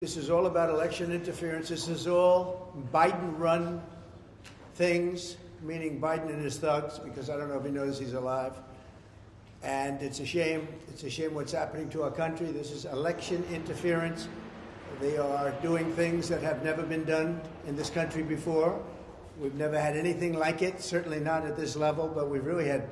This is all about election interference. This is all Biden-run things, meaning Biden and his thugs, because I don't know if he knows he's alive. And it's a shame. It's a shame what's happening to our country. This is election interference. They are doing things that have never been done in this country before. We've never had anything like it, certainly not at this level, but we've really had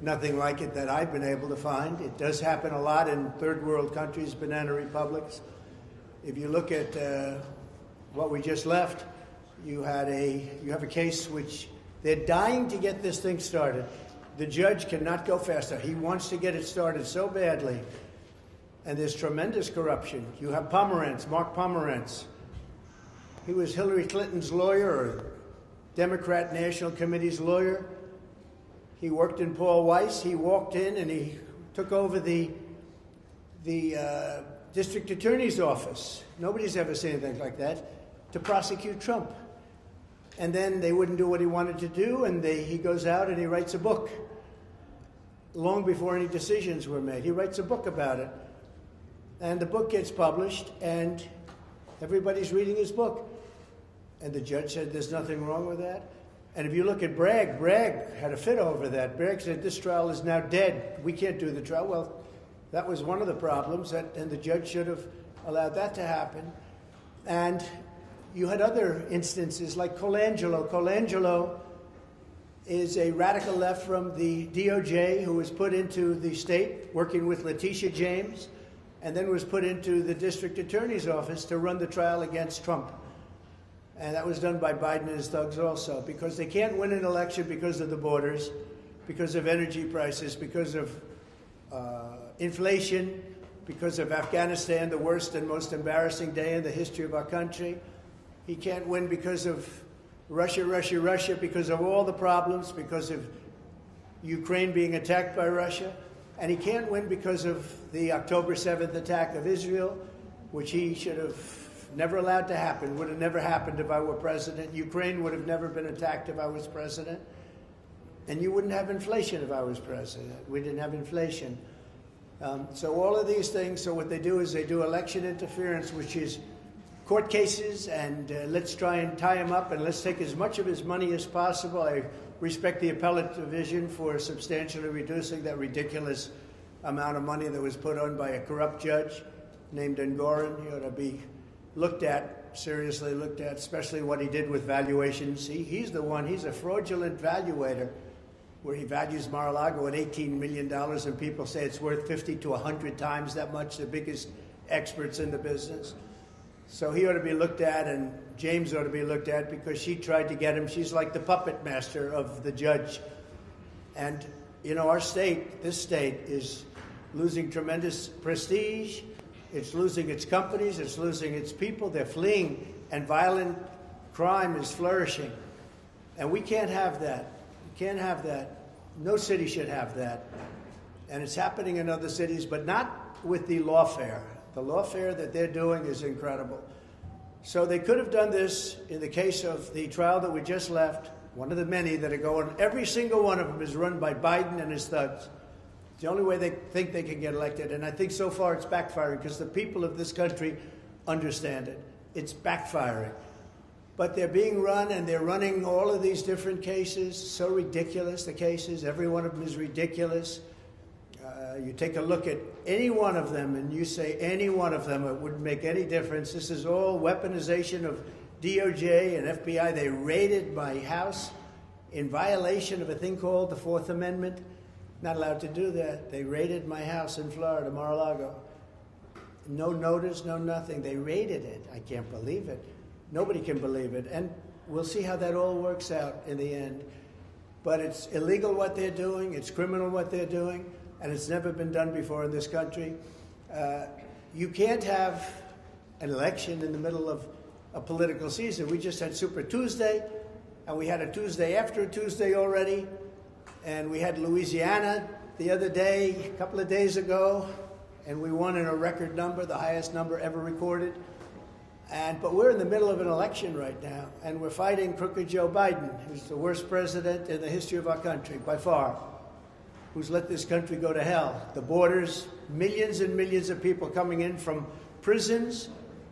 nothing like it that I've been able to find. It does happen a lot in third world countries, banana republics. If you look at what we just left, you have a case which they're dying to get this thing started. The judge cannot go faster. He wants to get it started so badly. And there's tremendous corruption. You have Pomerantz, Mark Pomerantz. He was Hillary Clinton's lawyer, or Democrat National Committee's lawyer. He worked in Paul Weiss. He walked in and he took over the district attorney's office. Nobody's ever seen anything like that, to prosecute Trump. And then they wouldn't do what he wanted to do, and he goes out and he writes a book. Long before any decisions were made, he writes a book about it. And the book gets published, and everybody's reading his book. And the judge said there's nothing wrong with that. And if you look at Bragg had a fit over that. Bragg said this trial is now dead. We can't do the trial. Well, that was one of the problems, and the judge should have allowed that to happen. And you had other instances like Colangelo. Colangelo is a radical left from the DOJ who was put into the state working with Letitia James, and then was put into the district attorney's office to run the trial against Trump. And that was done by Biden and his thugs also, because they can't win an election because of the borders, because of energy prices, because of inflation, because of Afghanistan, the worst and most embarrassing day in the history of our country. He can't win because of Russia, because of all the problems, because of Ukraine being attacked by Russia. And he can't win because of the October 7th attack of Israel, which he should have never allowed to happen, would have never happened if I were president. Ukraine would have never been attacked if I was president. And you wouldn't have inflation if I was president. We didn't have inflation. So all of these things, so what they do is they do election interference, which is court cases, and let's try and tie him up, and let's take as much of his money as possible. I respect the appellate division for substantially reducing that ridiculous amount of money that was put on by a corrupt judge named Engoron. He ought to be looked at, seriously looked at, especially what he did with valuations. He's the one, he's a fraudulent valuator, where he values Mar-a-Lago at $18 million, and people say it's worth 50 to 100 times that much, the biggest experts in the business. So he ought to be looked at, and James ought to be looked at, because she tried to get him. She's like the puppet master of the judge. And, you know, our state, this state, is losing tremendous prestige. It's losing its companies. It's losing its people. They're fleeing, and violent crime is flourishing. And we can't have that. We can't have that. No city should have that. And it's happening in other cities, but not with the lawfare. The lawfare that they're doing is incredible. So they could have done this in the case of the trial that we just left, one of the many that are going. Every single one of them is run by Biden and his thugs. It's the only way they think they can get elected. And I think so far it's backfiring, because the people of this country understand it. It's backfiring. But they're being run, and they're running all of these different cases. So ridiculous, the cases. Every one of them is ridiculous. You take a look at any one of them, and you say any one of them, it wouldn't make any difference. This is all weaponization of DOJ and FBI. They raided my house in violation of a thing called the Fourth Amendment. Not allowed to do that. They raided my house in Florida, Mar-a-Lago. No notice, no nothing. They raided it. I can't believe it. Nobody can believe it. And we'll see how that all works out in the end. But it's illegal what they're doing. It's criminal what they're doing. And it's never been done before in this country. You can't have an election in the middle of a political season. We just had Super Tuesday, and we had a Tuesday after a Tuesday already. And we had Louisiana the other day, a couple of days ago, and we won in a record number, the highest number ever recorded. But we're in the middle of an election right now, and we're fighting crooked Joe Biden, who's the worst president in the history of our country, by far, who's let this country go to hell. The borders, millions and millions of people coming in from prisons,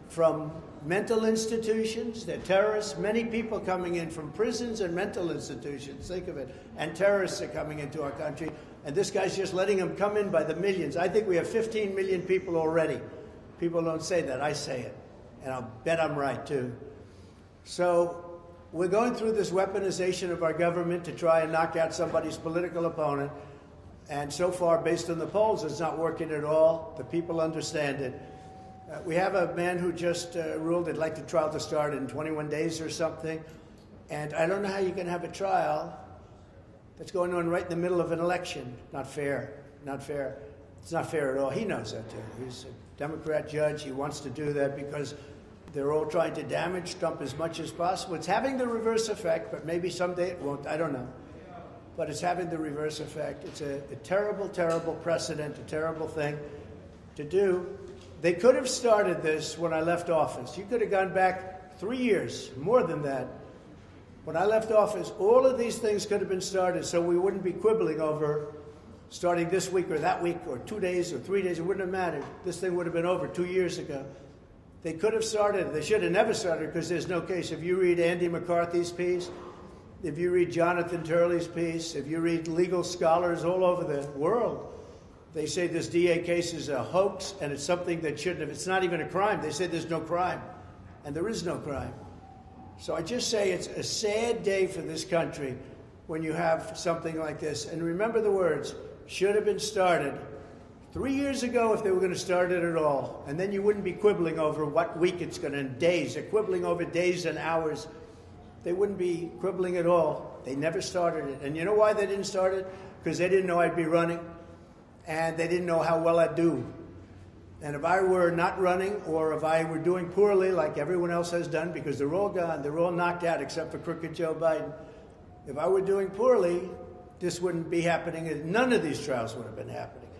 from mental institutions. They're terrorists. Many people coming in from prisons and mental institutions. Think of it. And terrorists are coming into our country. And this guy's just letting them come in by the millions. I think we have 15 million people already. People don't say that. I say it. And I'll bet I'm right, too. So we're going through this weaponization of our government to try and knock out somebody's political opponent. And so far, based on the polls, it's not working at all. The people understand it. We have a man who just ruled he'd like the trial to start in 21 days or something. And I don't know how you can have a trial that's going on right in the middle of an election. Not fair. Not fair. It's not fair at all. He knows that, too. He's a Democrat judge. He wants to do that because they're all trying to damage Trump as much as possible. It's having the reverse effect, but maybe someday it won't. I don't know. But it's having the reverse effect. It's a terrible, terrible precedent, a terrible thing to do. They could have started this when I left office. You could have gone back 3 years, more than that. When I left office, all of these things could have been started so we wouldn't be quibbling over starting this week or that week or 2 days or 3 days. It wouldn't have mattered. This thing would have been over 2 years ago. They could have started. They should have never started because there's no case. If you read Andy McCarthy's piece, if you read Jonathan Turley's piece, if you read legal scholars all over the world, they say this DA case is a hoax and it's something that shouldn't have. It's not even a crime. They say there's no crime, and there is no crime. So I just say it's a sad day for this country when you have something like this. And remember the words, should have been started 3 years ago if they were going to start it at all. And then you wouldn't be quibbling over what week it's going to, days. They're quibbling over days and hours. They wouldn't be quibbling at all. They never started it. And you know why they didn't start it? Because they didn't know I'd be running. And they didn't know how well I'd do. And if I were not running, or if I were doing poorly like everyone else has done, because they're all gone, they're all knocked out except for crooked Joe Biden. If I were doing poorly, this wouldn't be happening. None of these trials would have been happening.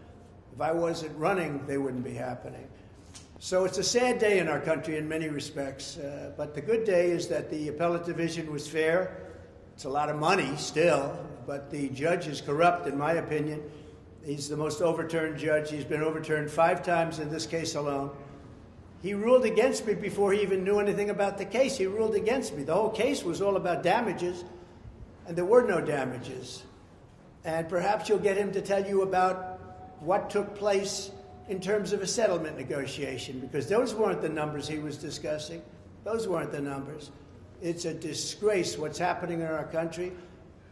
If I wasn't running, they wouldn't be happening. So it's a sad day in our country in many respects. But the good day is that the appellate division was fair. It's a lot of money still, but the judge is corrupt, in my opinion. He's the most overturned judge. He's been overturned 5 times in this case alone. He ruled against me before he even knew anything about the case. He ruled against me. The whole case was all about damages, and there were no damages. And perhaps you'll get him to tell you about what took place in terms of a settlement negotiation, because those weren't the numbers he was discussing. Those weren't the numbers. It's a disgrace what's happening in our country.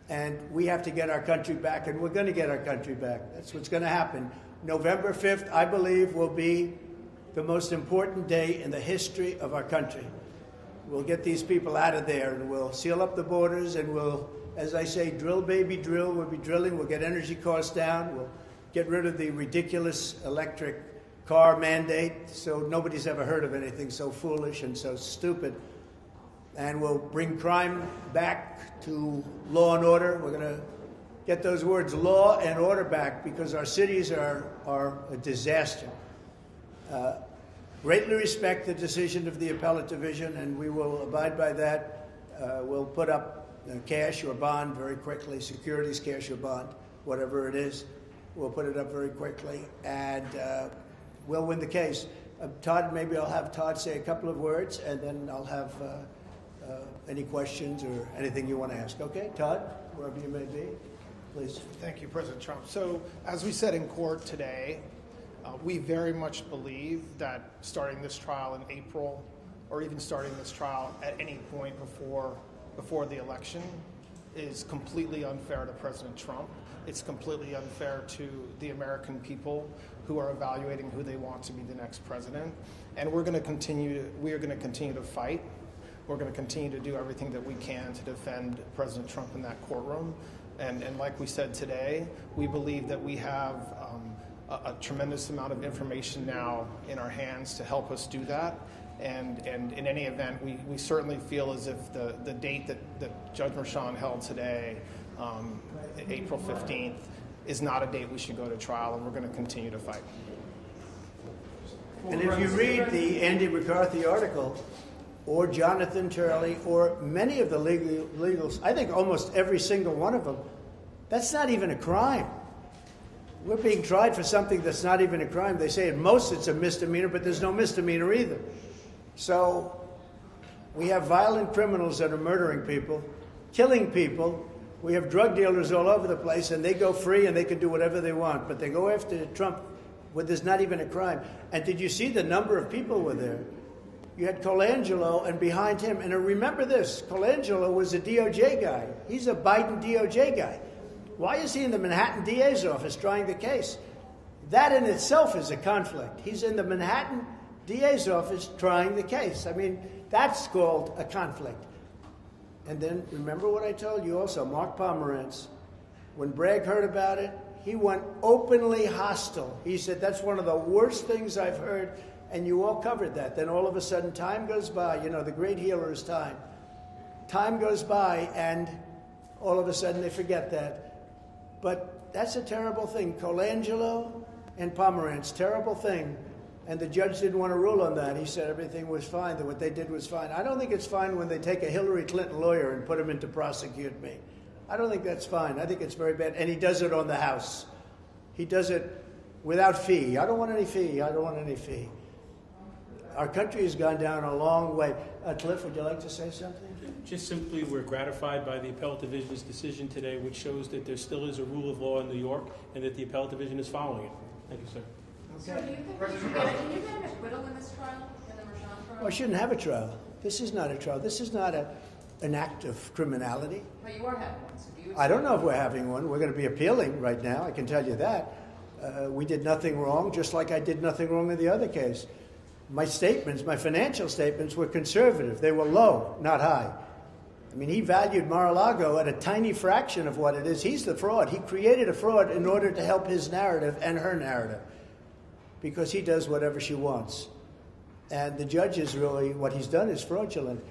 And we have to get our country back, and we're going to get our country back. That's what's going to happen. November 5th, I believe, will be the most important day in the history of our country. We'll get these people out of there, and we'll seal up the borders, and we'll, as I say, drill, baby, drill. We'll be drilling. We'll get energy costs down. We'll get rid of the ridiculous electric car mandate, so nobody's ever heard of anything so foolish and so stupid. And we'll bring crime back to law and order. We're going to get those words law and order back because our cities are a disaster. Greatly respect the decision of the appellate division, and we will abide by that. We'll put up cash or bond very quickly, securities, cash or bond, whatever it is. We'll put it up very quickly, and we'll win the case. Todd, maybe I'll have Todd say a couple of words, and then I'll have any questions or anything you want to ask. Okay, Todd, wherever you may be, please. Thank you, President Trump. So, as we said in court today, we very much believe that starting this trial in April, or even starting this trial at any point before the election, is completely unfair to President Trump. It's completely unfair to the American people who are evaluating who they want to be the next president. And we are going to continue to fight. We're going to continue to do everything that we can to defend President Trump in that courtroom. And like we said today, we believe that we have a tremendous amount of information now in our hands to help us do that. And in any event, we certainly feel as if the date that Judge Merchan held today, April 15th, is not a date we should go to trial, and we're going to continue to fight. And if you read the Andy McCarthy article, or Jonathan Turley, or many of the legals, I think almost every single one of them, that's not even a crime. We're being tried for something that's not even a crime. They say at most it's a misdemeanor, but there's no misdemeanor either. So we have violent criminals that are murdering people, killing people. We have drug dealers all over the place, and they go free and they can do whatever they want. But they go after Trump where there's not even a crime. And did you see the number of people were there? You had Colangelo, and behind him, and remember this, Colangelo was a DOJ guy. He's a Biden DOJ guy. Why is he in the Manhattan DA's office trying the case? That in itself is a conflict. He's in the Manhattan DA's office trying the case. I mean, that's called a conflict. And then remember what I told you also, Mark Pomerantz, when Bragg heard about it, he went openly hostile. He said, that's one of the worst things I've heard, and you all covered that. Then all of a sudden, time goes by. You know, the great healer is time. Time goes by, and all of a sudden they forget that. But that's a terrible thing. Colangelo and Pomerantz, terrible thing. And the judge didn't want to rule on that. He said everything was fine, that what they did was fine. I don't think it's fine when they take a Hillary Clinton lawyer and put him in to prosecute me. I don't think that's fine. I think it's very bad. And he does it on the House. He does it without fee. I don't want any fee. I don't want any fee. Our country has gone down a long way. Cliff, would you like to say something? Just simply, we're gratified by the Appellate Division's decision today, which shows that there still is a rule of law in New York and that the Appellate Division is following it. Thank you, sir. So do you think can you get an acquittal in this trial, in the Merchan trial? Well, I shouldn't have a trial. This is not a trial. This is not an act of criminality. But you are having one, so do you I don't know if we're having one. We're going to be appealing right now, I can tell you that. We did nothing wrong, just like I did nothing wrong in the other case. My statements, my financial statements, were conservative. They were low, not high. I mean, he valued Mar-a-Lago at a tiny fraction of what it is. He's the fraud. He created a fraud in order to help his narrative and her narrative, because he does whatever she wants. And the judge is really, what he's done is fraudulent.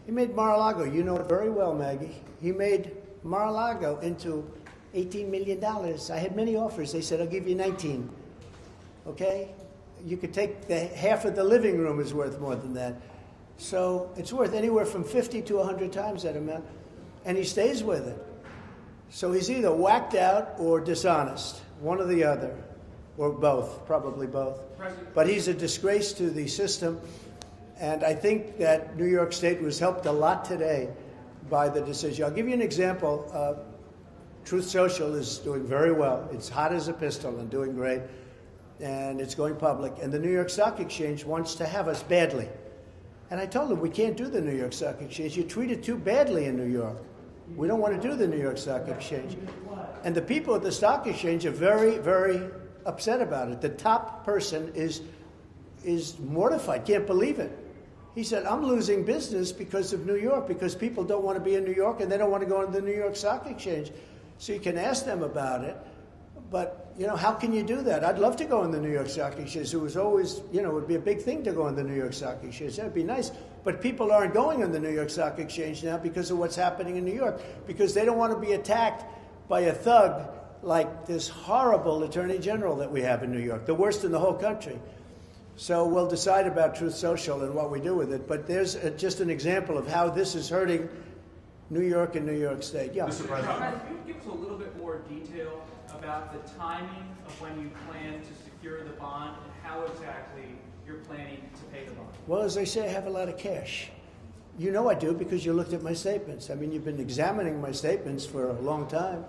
He made Mar-a-Lago, you know it very well, Maggie. He made Mar-a-Lago into $18 million. I had many offers. They said, I'll give you 19. Okay? You could take half of the living room is worth more than that. So it's worth anywhere from 50 to 100 times that amount. And he stays with it. So he's either whacked out or dishonest, one or the other, or both, probably both. But he's a disgrace to the system. And I think that New York State was helped a lot today by the decision. I'll give you an example. Truth Social is doing very well. It's hot as a pistol and doing great. And it's going public. And the New York Stock Exchange wants to have us badly. And I told them, we can't do the New York Stock Exchange. You treat it too badly in New York. We don't want to do the New York Stock Exchange. And the people at the Stock Exchange are very, very upset about it. The top person is mortified, can't believe it. He said, I'm losing business because of New York, because people don't want to be in New York and they don't want to go on the New York Stock Exchange. So you can ask them about it. But, you know, how can you do that? I'd love to go on the New York Stock Exchange. It was always, you know, it would be a big thing to go on the New York Stock Exchange. That would be nice. But people aren't going on the New York Stock Exchange now because of what's happening in New York, because they don't want to be attacked by a thug like this horrible Attorney General that we have in New York, the worst in the whole country. So we'll decide about Truth Social and what we do with it. But there's just an example of how this is hurting New York and New York State. Yeah. Mr. President, can you give us a little bit more detail about the timing of when you plan to secure the bond and how exactly you're planning to pay the bond? Well, as I say, I have a lot of cash. You know I do because you looked at my statements. I mean, you've been examining my statements for a long time,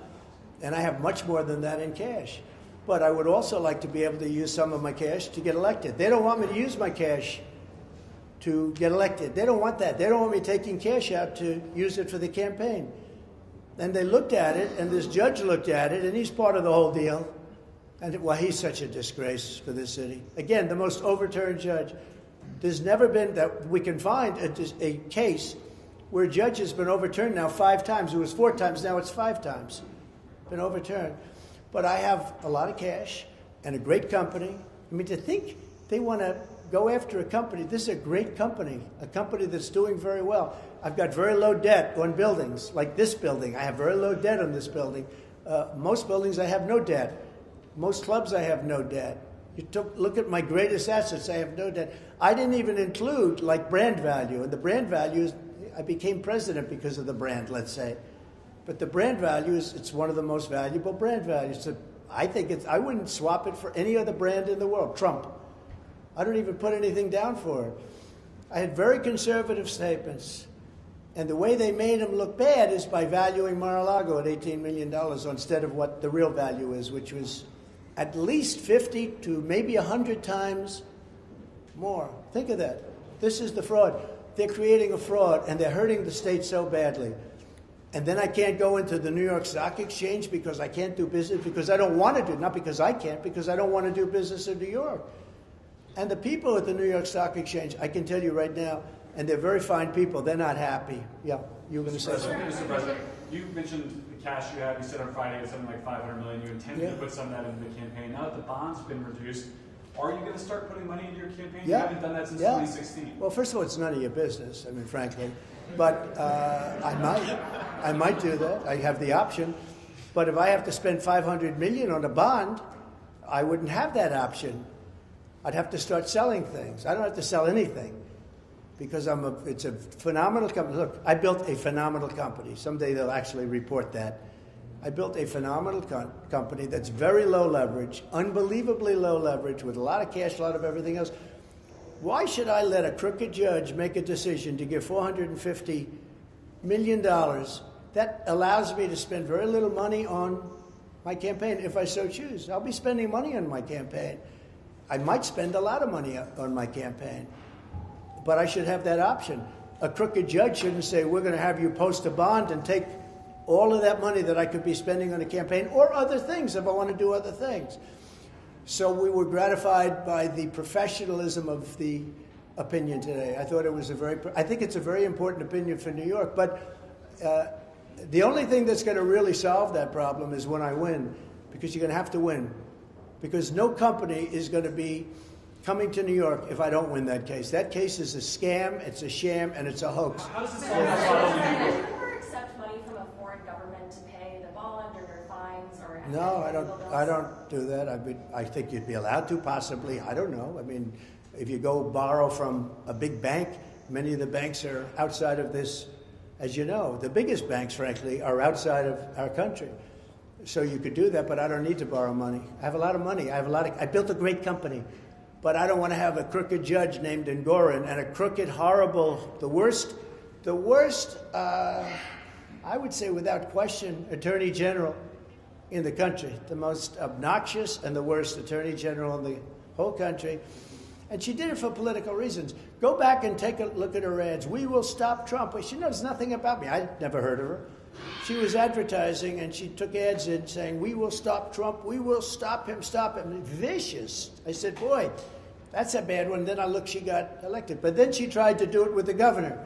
and I have much more than that in cash. But I would also like to be able to use some of my cash to get elected. They don't want me to use my cash to get elected. They don't want that. They don't want me taking cash out to use it for the campaign. And they looked at it, and this judge looked at it, and he's part of the whole deal. And, well, he's such a disgrace for this city. Again, the most overturned judge. There's never been, that we can find, a case where a judge has been overturned now 5 times. It was 4 times, now it's 5 times. Been overturned. But I have a lot of cash and a great company. I mean, to think they want to go after a company, this is a great company, a company that's doing very well. I've got very low debt on buildings, like this building. I have very low debt on this building. Most buildings I have no debt. Most clubs I have no debt. Look at my greatest assets, I have no debt. I didn't even include like brand value. And the brand value is, I became president because of the brand, let's say. But the brand value is, it's one of the most valuable brand values. So I think I wouldn't swap it for any other brand in the world. Trump. I don't even put anything down for it. I had very conservative statements. And the way they made him look bad is by valuing Mar-a-Lago at $18 million instead of what the real value is, which was at least 50 to maybe 100 times more. Think of that. This is the fraud. They're creating a fraud, and they're hurting the state so badly. And then I can't go into the New York Stock Exchange because I can't do business, because I don't want to do, not because I can't, because I don't want to do business in New York. And the people at the New York Stock Exchange, I can tell you right now, and they're very fine people, they're not happy. Yeah, you were going to say something. Mr. President, you mentioned the cash you have. You said on Friday it's something like $500 million. You intended to put some of that into the campaign. Now that the bond's been reduced, are you going to start putting money into your campaign? You haven't done that since 2016. Well, first of all, it's none of your business, I mean, frankly. But I might do that. I have the option. But if I have to spend $500 million on a bond, I wouldn't have that option. I'd have to start selling things. I don't have to sell anything because it's a phenomenal company. Look, I built a phenomenal company. Someday they'll actually report that. I built a phenomenal company that's very low leverage, unbelievably low leverage, with a lot of cash, a lot of everything else. Why should I let a crooked judge make a decision to give $450 million that allows me to spend very little money on my campaign if I so choose? I'll be spending money on my campaign. I might spend a lot of money on my campaign, but I should have that option. A crooked judge shouldn't say, we're going to have you post a bond and take all of that money that I could be spending on a campaign or other things if I want to do other things. So we were gratified by the professionalism of the opinion today. I thought it was I think it's a very important opinion for New York, but the only thing that's going to really solve that problem is when I win, because you're going to have to win. Because no company is going to be coming to New York if I don't win that case. That case is a scam, it's a sham, and it's a hoax. How does this solve the problem? Would you ever accept money from a foreign government to pay the bond or their fines or? No, I don't do that. I think you'd be allowed to, possibly. I don't know. I mean, if you go borrow from a big bank, many of the banks are outside of this. As you know, the biggest banks, frankly, are outside of our country. So you could do that, but I don't need to borrow money. I have a lot of money. I built a great company, but I don't want to have a crooked judge named Engoron and a crooked, horrible, the worst, I would say without question, Attorney General in the country, the most obnoxious and the worst Attorney General in the whole country. And she did it for political reasons. Go back and take a look at her ads. We will stop Trump. She knows nothing about me. I'd never heard of her. She was advertising, and she took ads in saying, we will stop Trump, we will stop him. Vicious. I said, boy, that's a bad one. Then I looked, she got elected. But then she tried to do it with the governor,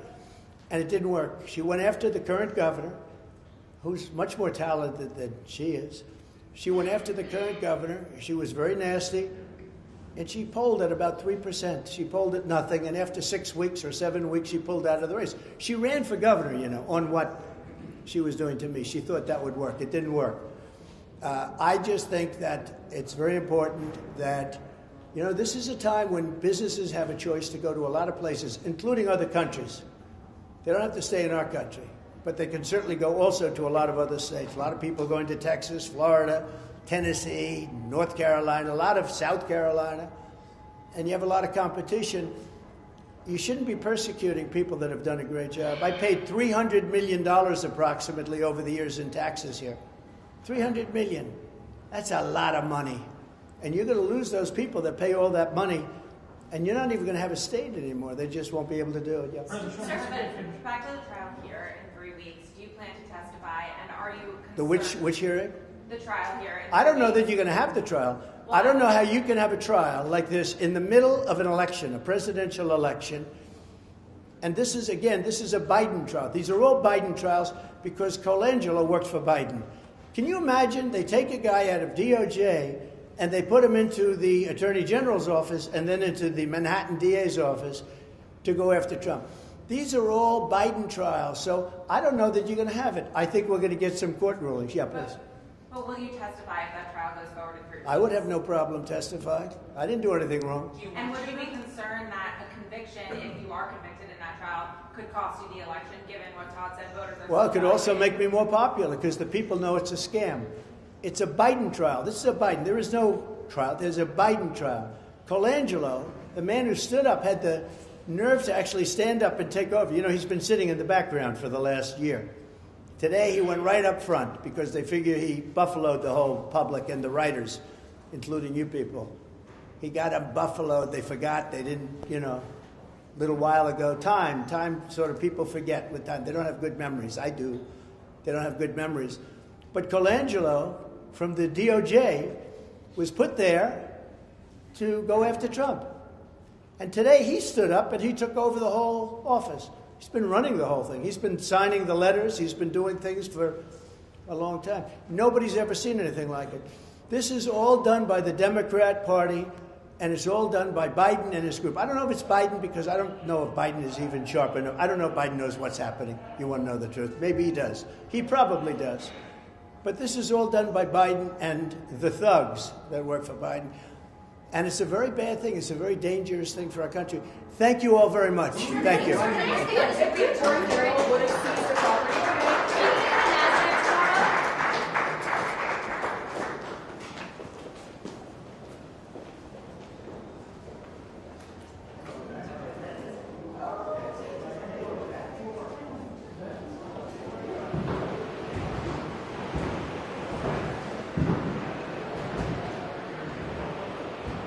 and it didn't work. She went after the current governor, who's much more talented than she is. She went after the current governor. She was very nasty, and she polled at about 3%. She polled at nothing, and after 6 weeks or 7 weeks, she pulled out of the race. She ran for governor, on what she was doing to me. She thought that would work. It didn't work. I just think that it's very important that, this is a time when businesses have a choice to go to a lot of places, including other countries. They don't have to stay in our country, but they can certainly go also to a lot of other states. A lot of people going to Texas, Florida, Tennessee, North Carolina, a lot of South Carolina, and you have a lot of competition. You shouldn't be persecuting people that have done a great job. I paid $300 million approximately over the years in taxes here. $300 million. That's a lot of money. And you're going to lose those people that pay all that money, and you're not even going to have a state anymore. They just won't be able to do it. Yep. Sir, but back to the trial here in 3 weeks. Do you plan to testify, and are you concerned? The which hearing? The trial here. I don't know that you're going to have the trial. I don't know how you can have a trial like this in the middle of an election, a presidential election. And this is a Biden trial. These are all Biden trials because Colangelo worked for Biden. Can you imagine they take a guy out of DOJ and they put him into the Attorney General's office and then into the Manhattan DA's office to go after Trump? These are all Biden trials. So I don't know that you're going to have it. I think we're going to get some court rulings. Yeah, please. But will you testify if that trial goes forward in 3 weeks? I would have no problem testifying. I didn't do anything wrong. And would you be concerned that a conviction, if you are convicted in that trial, could cost you the election, given what Todd said voters are... Well, it could also make me more popular because the people know it's a scam. It's a Biden trial. This is a Biden. There is no trial. There's a Biden trial. Colangelo, the man who stood up, had the nerve to actually stand up and take over. You know, he's been sitting in the background for the last year. Today he went right up front because they figure he buffaloed the whole public and the writers, including you people. He got them buffaloed. They forgot. They didn't, you know, a little while ago. Time sort of people forget with time. They don't have good memories. I do. They don't have good memories. But Colangelo from the DOJ was put there to go after Trump. And today he stood up and he took over the whole office. He's been running the whole thing. He's been signing the letters. He's been doing things for a long time. Nobody's ever seen anything like it. This is all done by the Democrat Party, and it's all done by Biden and his group. I don't know if it's Biden because I don't know if Biden is even sharp enough. I don't know if Biden knows what's happening. You want to know the truth? Maybe he does. He probably does. But this is all done by Biden and the thugs that work for Biden. And it's a very bad thing. It's a very dangerous thing for our country. Thank you all very much. Thank you.